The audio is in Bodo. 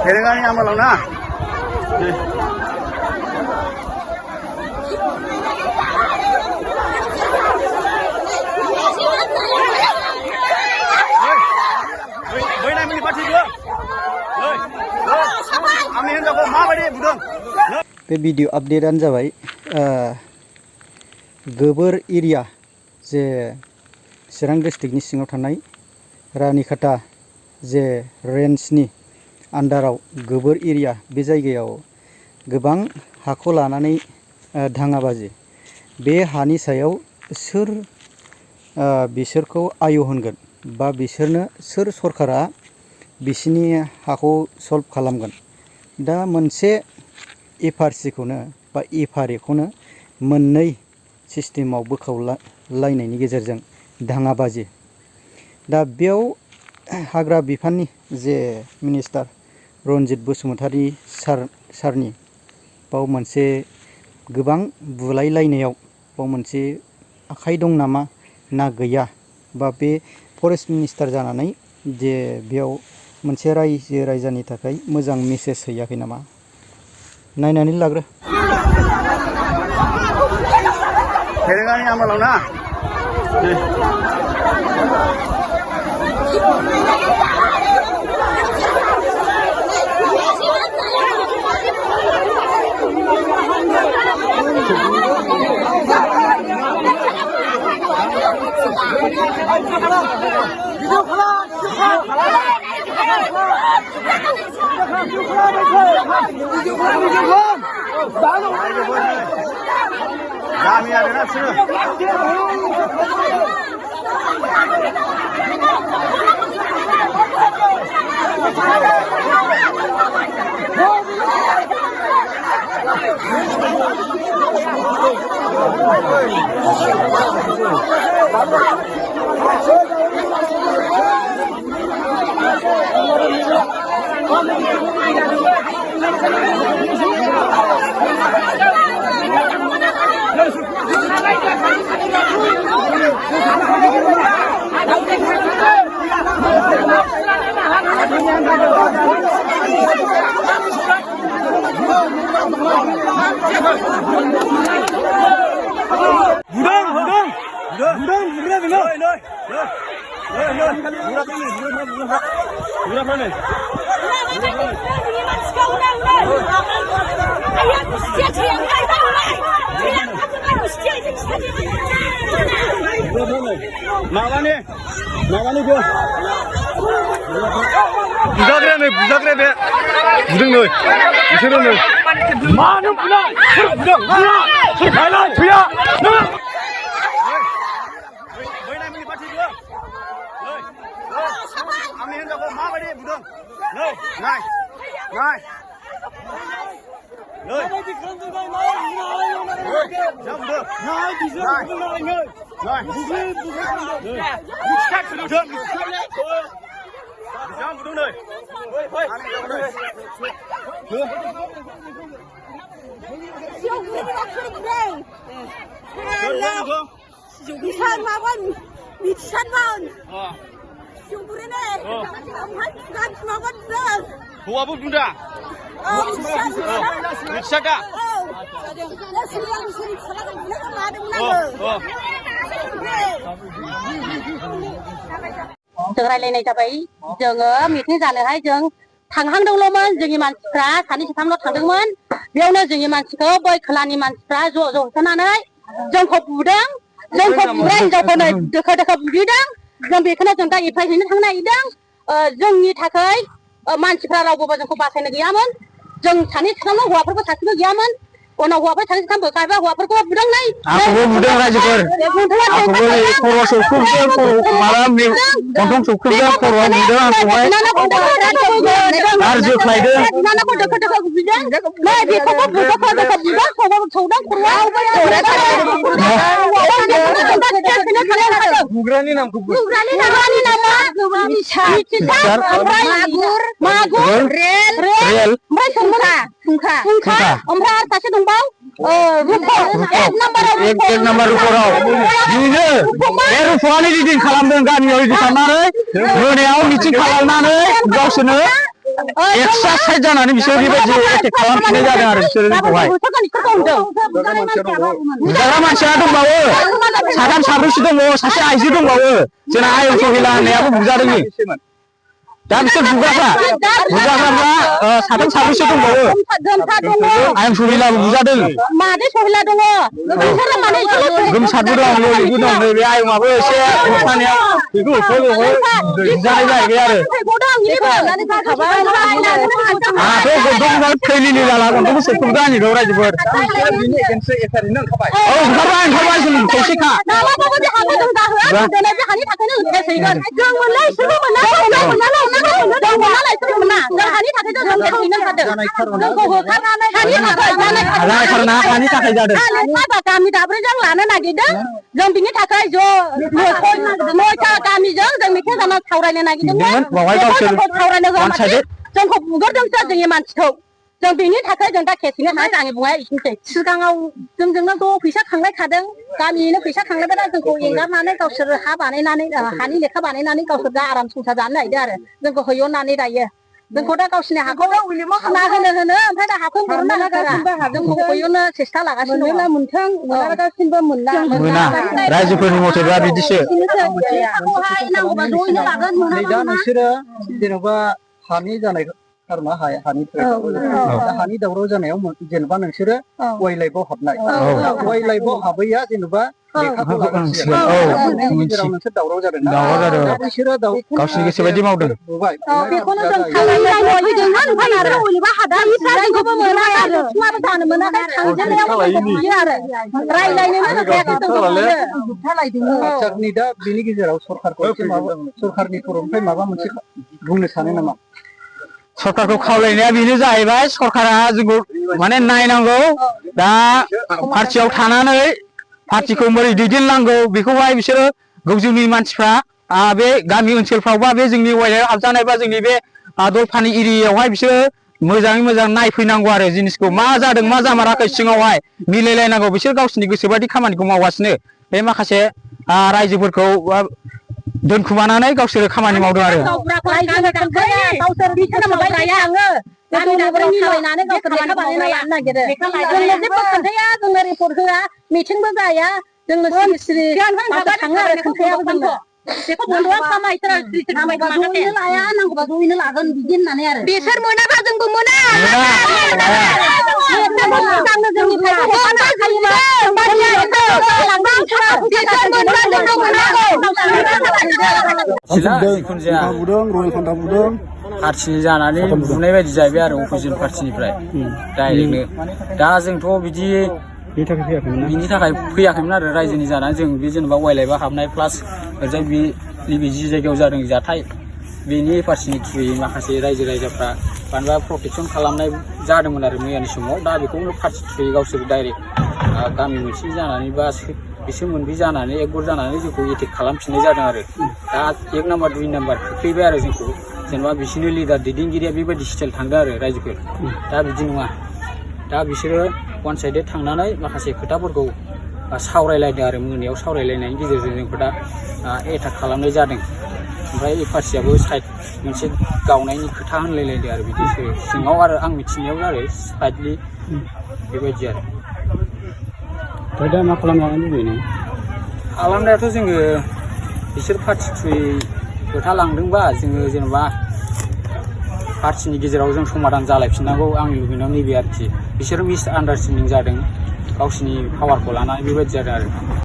Kailangan niya malaw na. Boy namin ni Pati dulu. Kami hendak kau मा बायदि बुदों? बे भिडिअ आपडेटआनो जाबाय गोबोर एरिया जे चिरां डिस्ट्रिक्टनि सिङाव थानाय रानिखाता जे रेन्जनि आन्डाराव गोबोर एरिया बे जायगायाव गोबां हाखौ लानानै दाङाबाजि बे हानि सायाव सोर बिसोरखौ आय होनगोन बा बिसोरनो सोर सरकारा बिसिनि हाखौ सल्भ खालामगोन दा मोनसे एफआरसिखौनो बा एफआरएखौनो मोननै सिस्टेमाव बोखावलायनायनि गेजेरजों दाङाबाजि दा बेयाव हाग्रा बिफाननि जे मिनिस्टार रनजित बसुमतारी सारनि बाव मोनसे गोबां बुलायलायनायाव बाव मोनसे आखाइ दं नामा ना गैया बा बे फरेस्ट मिनिस्टार जानानै जे बेयाव मोनसे रायजो राजानि थाखाय मोजां मेसेज हैयाखै नामा नायनानै लाग्रो Kailangan niya malaw na. Dami ada nak sini. Makan gua. Budak be, budeng noi. Isero noi. Mana pula? Budeng, mana? Thailand, Thia. Boy namin ni Pati dulu. Kami hendak kau मा बायदि बुदों? Nai. Jangan bunuh nih. Huwa pun bunda. Bisa tak? जों रायलायनाय जाबाय जोङो मिटिं जानोहाय जों थांहांदोंल'मोन जोंनि मानसिफ्रा सानै साथामल' थांदोंमोन बेयावनो जोंनि मानसिखौ बै खोलानि मानसिफ्रा ज' होसोनानै जोंखौ बुदों हिनजावफोरनो दोखो बुदों जों बेखौनो जों दा एप्लाइ हैनो थांनो नागिरदों जोंनि थाखाय मानसिफ्रा रावबो जोंखौ बासायनो गैयामोन जों सानै साथामल' हौवाफोरबो सासेबो गैयामोन उनाव हौवाफोर सानै साथाम बोखारबा हौवाफोरखौ बुदों नै आंखौबो बुदों रायजोफोर आंखौबो खर' सौख्रुबदों खर' माबा गन्थं सौख्रुबदों खर'आव बुदों आंखौहाय आरो जोख्लायदों बुग्रानि नामखौ मागुर रेल फुंखा ओमफ्राय आरो सासे दंबाव एक नाम्बार रुपराव बिनो बे रुपआनो रिदिं खालामदों गामियाव रिदिं खालामनानै मोनायाव मिटिं खालामनानै गावसोरनो एक्सारसाइज जानानै बिसोर बेबायदि एटेक खालामफिननाय जादों आरो बिसोर जोंखौहाय बुजाग्रा मानसिया दंबावो साथाम साब्रैसो दंबावो सासे आइजो दंबावो जोंना आयं सहिला होननायाबो बुजादों दा बिसोर बुजाग्राफ्रा साथाम साब्रैसो दंबावो आयं सहिलाबो बुजादों मादै सहिला दङ गोमसारबो दं ललिबो दं नैबे आयंआबो एसे होबथानायाव बेखौ बुजानाय जाहैबाय आरो आंहाथ' गन्थं थैलिनि जाला गन्थंखौ सोबखोबदों आंनिखौ रायजोफोर ओंखारबाय जों खौसेखा गामि दाब्रैजों लानो नागिरदों जों बिनि थाखाय नयथा गामिजों जों मेथाइ जाना सावरायनो नागिरदोंमोन जोंखौ बुगोरदोंसो जोंनि मानसिखौ जों बिनि थाखाय जों दा केसिनो हाया आंनि बुंनाया एसेनोसै सिगाङाव जोंजोंनो ज' फैसा खांलायखादों गामियैनो फैसा खांलायबाय जोंखौ एंगारनानै गावसोर हा बानायनानै हानि लेखा बानायनानै गावसोर दा आराम संसार जानो नागिरदों आरो जोंखौ हैहरनानै दायो जोंखौ दा गावसिनि हाखौ खाना होनो ओमफ्राय दा हाखौ हरनो नागारा जोंखौ हैहरनो सेस्था लागासिनो दं मोनथों मोनागासिनोबो मोना रायजोफोरनि मथेबा बिदिसो नांगौबा ज'यैनो लागोन दा नोंसोरो जेनेबा हानि जानाय खारना हानि दावराव जानायाव जेनेबा नोंसोरो वाइल्ड लाइफआव हाबनाय वाइल्ड लाइफआव हाबैया जेनेबा लेखाखौ जेराव नोंसोर दावराव जादों बिसोरो गावसिनि गोसो बायदि मावदों बेखौनो जों जानो मोनाखै दा बेनि गेजेराव सरकारनि तरफनिफ्राय माबा मोनसे बुंनो सानो नामा सरकारखौ खावलायनाया बेनो जाहैबाय सरकारा जोंखौ माने नायनांगौ दा पार्टियाव थानानै पार्टिखौ बोरै दैदेननांगौ बेखौहाय बिसोरो गोजौनि मानसिफ्रा बे गामि ओनसोलफ्राव बा बे जोंनि वाइल्डआव हाबजानाय बा जोंनि बे दलपानि एरियायावहाय बिसोरो मोजाङै मोजां नायफैनांगौ आरो जिनिसखौ मा जादों मा जामाराखै सिङावहाय मिलायलायनांगौ बिसोर गावसिनि गोसोबायदि खामानिखौ मावगासिनो बे माखासे रायजोफोरखौ दोनखुमानानै गावसोरो खामानि मावदों आरो मिथिंबो जाया जोंनो सिरि थाङो आरो खोन्थायाबो बेखौ बन्द'आ लाया नांगौबा ज'यैनो लागोन बिदि होननानै आरो बिसोर मोनाबा जोंबो मोना पार्टिनि जानानै बुनाय बायदि जाहैबाय आरो अपोजिसन पार्टिनिफ्राय डाइरेक्टनो दा जोंथ' बिदि बिनि थाखाय फैयाखैमोन आरो रायजोनि जानानै जों बे जेनेबा वाइल्ड लाइफआव हाबनाय प्लास ओरैजाय नैबे जि जायगायाव जादों जाथाय बेनि पार्टिनि थ्रुयै माखासे रायजो राजाफ्रा मानोबा प्रटेकसन खालामनाय जादोंमोन आरो मैयानि समाव दा बेखौनो पार्टि थ्रुयै गावसोर डाइरेक्ट गामि मोनसे जानानै बा बिसोर मोनब्रै जानानै एक गर जानानै जोंखौ एटेक खालामफिननाय जादों आरो दा 1 नाम्बार 2 नाम्बार खोख्लैबाय आरो जोंखौ जेनेबा बिसोरनि लिडार दैदेनगिरिया बेबायदि स्टाइल थांदों आरो रायजोफोर दा बिदि नङा दा बिसोरो वान साइडेड थांनानै माखासे खोथाफोरखौ सावरायलायदों आरो मोनायाव सावरायलायनायनि गेजेरजों जोंखौ दा एटाक खालामनाय जादों ओमफ्राय पार्टियाबो साइड मोनसे गावनायनि खोथा होनलायलायदों आरो बिदि सिङाव आरो आं मिथिनायाव आरो साइडलि बेबायदि आरो दा मा खालामनो लुबैयो खालामनायाथ' जोङो बिसोर पार्टि थ्रुयै खोथा लांदोंबा जोङो जेनेबा पार्टिनि गेजेराव जों समाधान जालायफिननांगौ आंनि लुबैनायाव नैबे आरोखि बिसोर मिस आन्डारस्टेन्डिं जादों गावसिनि पावारखौ लानानै बेबायदि जादों आरो